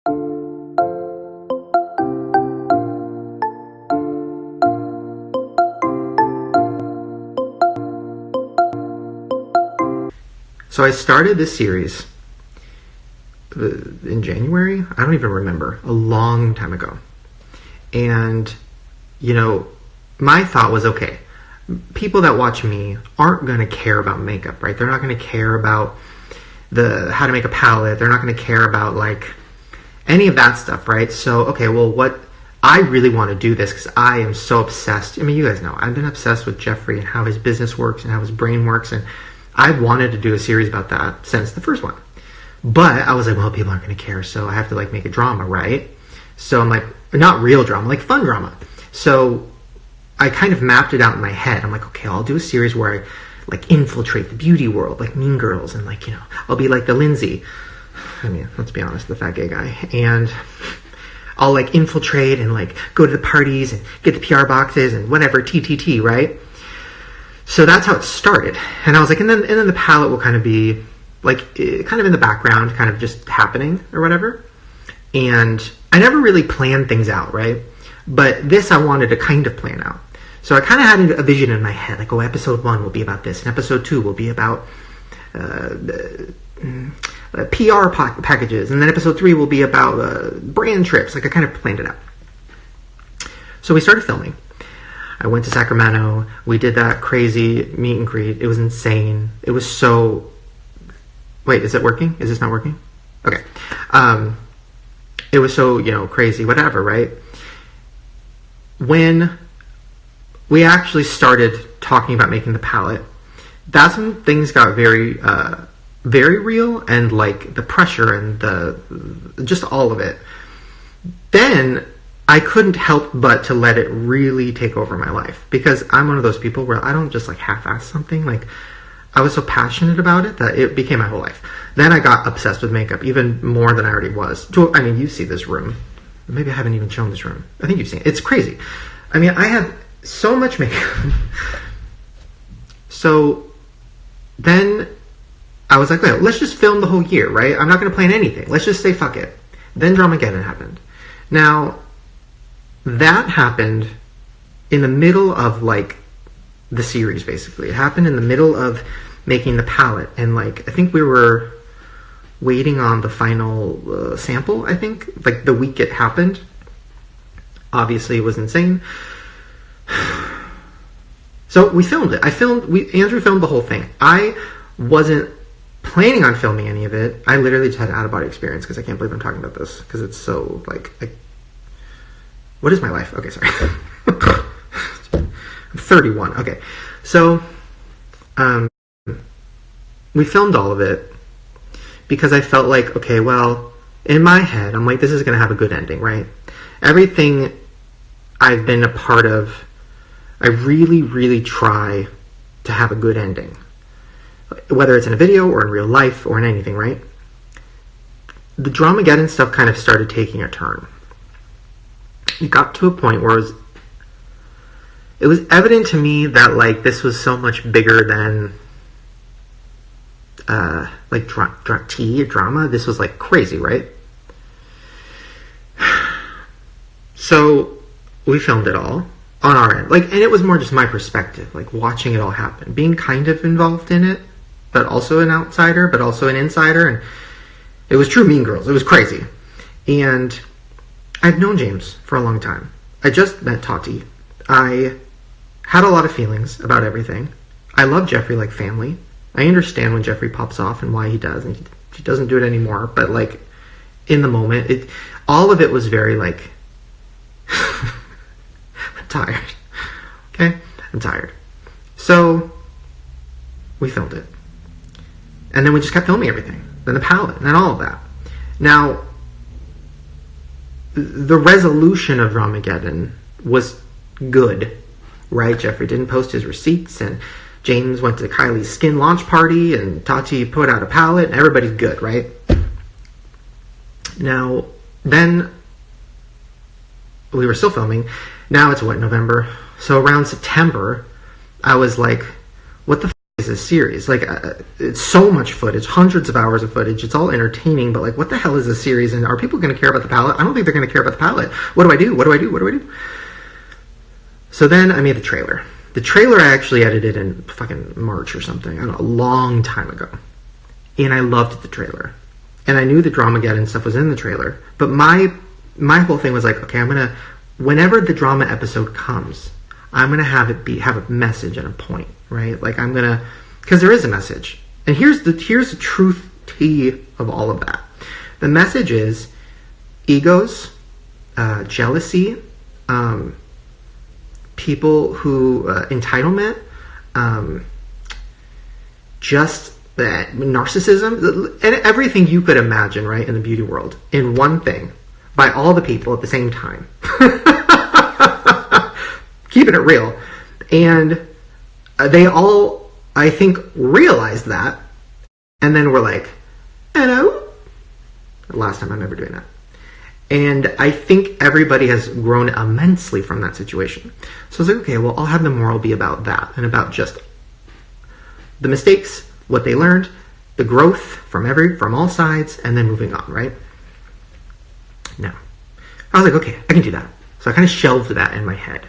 So I started this series in January. I don't even remember. A long time ago. And, my thought was, okay, people that watch me aren't going to care about makeup, right? They're not going to care about how to make a palette. They're not going to care about, any of that stuff, right? So, okay, well, what I really want to do this because I am so obsessed. I mean, you guys know, I've been obsessed with Jeffrey and how his business works and how his brain works, and I've wanted to do a series about that since the first one. But I was like, well, people aren't going to care, so I have to, make a drama, right? So I'm like, not real drama, fun drama. So I kind of mapped it out in my head. I'm like, okay, I'll do a series where I, infiltrate the beauty world, like Mean Girls, and, I'll be like the Lindsay. I mean, let's be honest, the fat gay guy. And I'll, infiltrate and, go to the parties and get the PR boxes and whatever, TTT, right? So that's how it started. And I was like, and then the palette will kind of be kind of in the background, kind of just happening or whatever. And I never really planned things out, right? But this I wanted to kind of plan out. So I kind of had a vision in my head, episode 1 will be about this, and episode 2 will be about PR packages, and then episode 3 will be about brand trips. I kind of planned it out. So we started filming. I went to Sacramento. We did that crazy meet and greet. It was insane. It was so... Wait, is it working? Is this not working? Okay. It was so, crazy, whatever, right? When we actually started talking about making the palette, that's when things got very, very real, and, the pressure and just all of it. Then I couldn't help but to let it really take over my life, because I'm one of those people where I don't just half-ass something. I was so passionate about it that it became my whole life. Then I got obsessed with makeup even more than I already was. I mean, you see this room. Maybe I haven't even shown this room. I think you've seen it. It's crazy. I mean, I have so much makeup. So then I was like, well, let's just film the whole year, right? I'm not going to plan anything. Let's just say fuck it. Then Dramageddon happened. Now, that happened in the middle of, the series, basically. It happened in the middle of making the palette, and, I think we were waiting on the final sample, I think. The week it happened. Obviously, it was insane. So we filmed it. Andrew filmed the whole thing. I wasn't planning on filming any of it. I literally just had an out-of-body experience, because I can't believe I'm talking about this, because it's so, what is my life? Okay, sorry. I'm 31. Okay. So, we filmed all of it because I felt okay, well, in my head, I'm this is going to have a good ending, right? Everything I've been a part of, I really, really try to have a good ending. Whether it's in a video or in real life or in anything, right? The Dramageddon stuff kind of started taking a turn. It got to a point where it was evident to me that this was so much bigger than drama. This was crazy, right? So we filmed it all on our end, and it was more just my perspective, watching it all happen, being kind of involved in it, but also an outsider, but also an insider, and it was true Mean Girls. It was crazy. And I've known James for a long time. I just met Tati. I had a lot of feelings about everything. I love Jeffrey like family. I understand when Jeffrey pops off and why he does, and he doesn't do it anymore, but in the moment, all of it was very I'm tired. Okay? I'm tired. So we filmed it. And then we just kept filming everything. Then the palette, and then all of that. Now, the resolution of Dramageddon was good, right? Jeffrey didn't post his receipts, and James went to Kylie's skin launch party, and Tati put out a palette, and everybody's good, right? Now, then we were still filming. Now it's November? So around September, I was like, what the f*** is this series? Like, it's so much footage, hundreds of hours of footage. It's all entertaining, but like, what the hell is this series? And are people going to care about the pilot? I don't think they're going to care about the pilot. What do I do? What do I do? What do I do? So then I made the trailer. The trailer I actually edited in fucking March or something, I don't know, a long time ago. And I loved the trailer. And I knew the Dramageddon stuff was in the trailer. But my whole thing was like, okay, I'm going to, whenever the drama episode comes, I'm going to have a message and a point, right? Like I'm going to, because there is a message. And here's the truth tea of all of that. The message is egos, jealousy, people who, entitlement, just narcissism, and everything you could imagine, right, in the beauty world, in one thing, by all the people at the same time. Keeping it real. And they all, I think, realized that, and then were like, hello? Last time I'm ever doing that. And I think everybody has grown immensely from that situation. So I was like, okay, well, I'll have the moral be about that, and about just the mistakes, what they learned, the growth from all sides, and then moving on, right? Now, I was like, okay, I can do that. So I kind of shelved that in my head.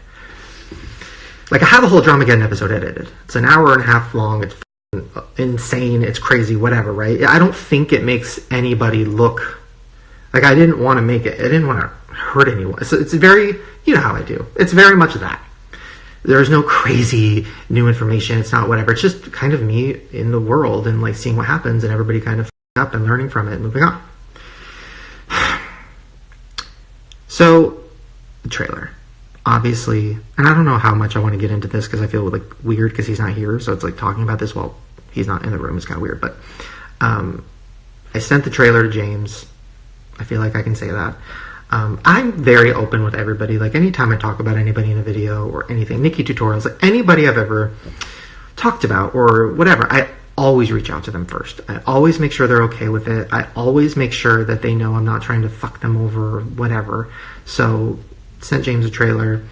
Like, I have a whole Dramageddon episode edited. It's an hour and a half long. It's insane. It's crazy, whatever, right? I don't think it makes anybody look... Like, I didn't want to make it... I didn't want to hurt anyone. So it's very... You know how I do. It's very much that. There's no crazy new information. It's not whatever. It's just kind of me in the world and, like, seeing what happens and everybody kind of up and learning from it and moving on. So, the trailer. Obviously, and I don't know how much I want to get into this because I feel like weird because he's not here, so it's like talking about this while he's not in the room is kind of weird, but I sent the trailer to James. I feel like I can say that. I'm very open with everybody. Like, anytime I talk about anybody in a video or anything, Nikki tutorials, like anybody I've ever talked about or whatever, I always reach out to them first. I always make sure they're okay with it. I always make sure that they know I'm not trying to fuck them over or whatever. So sent James a trailer.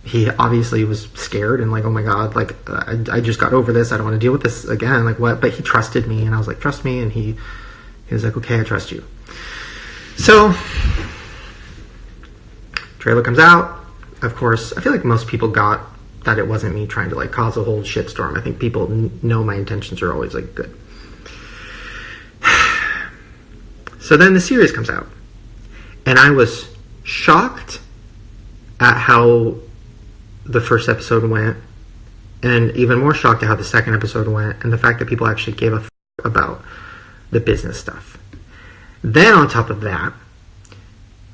He obviously was scared and like, oh my god, like I just got over this, I don't want to deal with this again, like what? But he trusted me, and I was like, trust me, and he was like, okay, I trust you. So trailer comes out. Of course, I feel like most people got that it wasn't me trying to like cause a whole shitstorm. I think people know my intentions are always like good. So then the series comes out, and I was shocked at how the first episode went, and even more shocked at how the second episode went, and the fact that people actually gave a f*** about the business stuff. Then on top of that,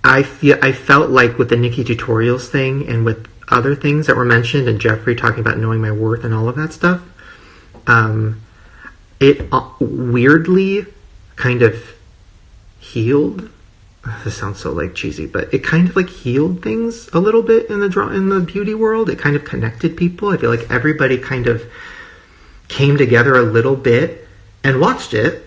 I felt like with the Nikki tutorials thing and with other things that were mentioned, and Jeffrey talking about knowing my worth and all of that stuff, it weirdly kind of healed. This sounds so like cheesy, but it kind of like healed things a little bit in the beauty world. It kind of connected people. I feel like everybody kind of came together a little bit and watched it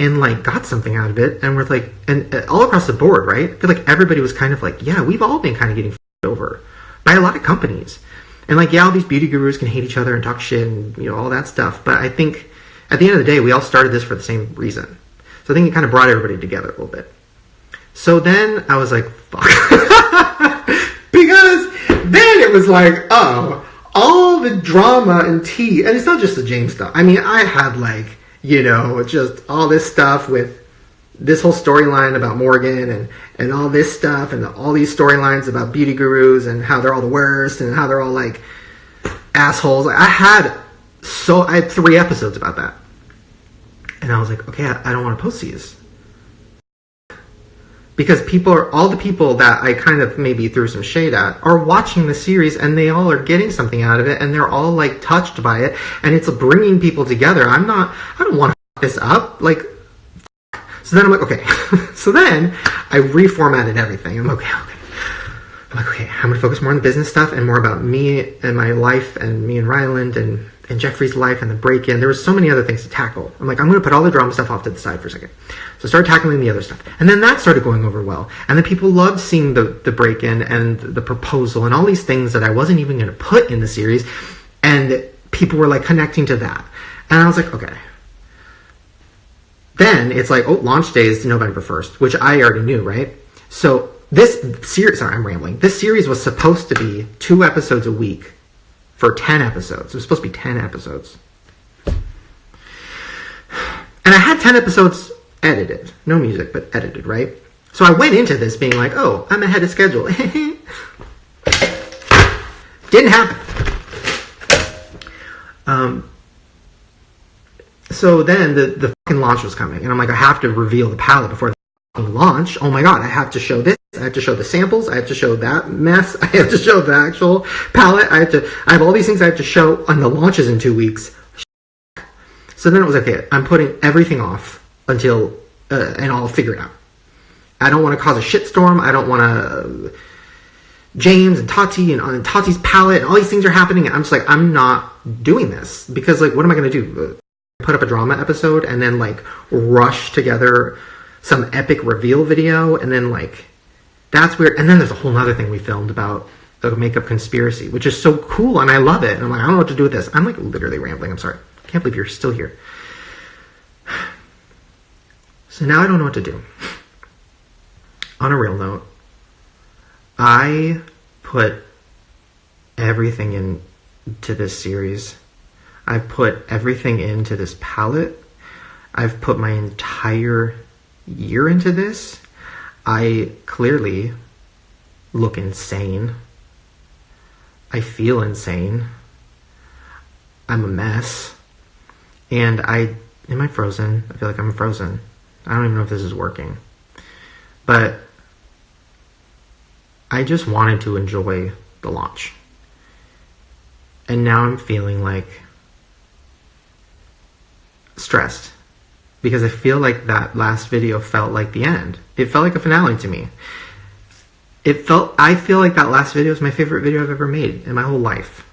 and like got something out of it, and we're like, and all across the board, right? I feel like everybody was kind of like, yeah, we've all been kind of getting f***ed over by a lot of companies, and like, yeah, all these beauty gurus can hate each other and talk shit and, you know, all that stuff, but I think at the end of the day, we all started this for the same reason. So I think it kind of brought everybody together a little bit. So then I was like, fuck. Because then it was like, oh, all the drama and tea, and it's not just the James stuff. I mean, I had like, you know, just all this stuff with this whole storyline about Morgan and all this stuff and all these storylines about beauty gurus and how they're all the worst and how they're all like assholes. I had 3 episodes about that. And I was like, okay, I don't want to post these. Because all the people that I kind of maybe threw some shade at are watching the series, and they all are getting something out of it, and they're all like touched by it, and it's bringing people together. I don't want to fuck this up. Like, so then I'm like, okay. So then I reformatted everything. I'm like, okay, I'm going to focus more on the business stuff and more about me and my life and me and Ryland and Jeffrey's life and the break-in. There was so many other things to tackle. I'm like, I'm going to put all the drama stuff off to the side for a second. So I started tackling the other stuff. And then that started going over well. And then people loved seeing the break-in and the proposal and all these things that I wasn't even going to put in the series. And people were like connecting to that. And I was like, okay. Then it's like, oh, launch day is November 1st, which I already knew, right? So this series, sorry, I'm rambling. This series was supposed to be 2 episodes a week for 10 episodes. It was supposed to be 10 episodes. And I had 10 episodes edited. No music, but edited, right? So I went into this being like, oh, I'm ahead of schedule. Didn't happen. So then the fucking launch was coming. And I'm like, I have to reveal the palette before the fucking launch. Oh my God, I have to show this. I have to show the samples. I have to show that mess. I have to show the actual palette. I have all these things I have to show on the launches in 2 weeks. So then it was okay. I'm putting everything off until, and I'll figure it out. I don't want to cause a shitstorm. I don't want to, James and Tati and Tati's palette and all these things are happening. And I'm just like, I'm not doing this because like, what am I going to do? Put up a drama episode and then like rush together some epic reveal video. And then like, that's weird. And then there's a whole other thing we filmed about the makeup conspiracy, which is so cool. And I love it. And I'm like, I don't know what to do with this. I'm like literally rambling. I'm sorry. I can't believe you're still here. So now I don't know what to do. On a real note, I put everything into this series. I've put everything into this palette. I've put my entire year into this. I clearly look insane. I feel insane. I'm a mess. And am I frozen? I feel like I'm frozen. I don't even know if this is working. But I just wanted to enjoy the launch. And now I'm feeling like stressed because I feel like that last video felt like the end. It felt like a finale to me. I feel like that last video is my favorite video I've ever made in my whole life.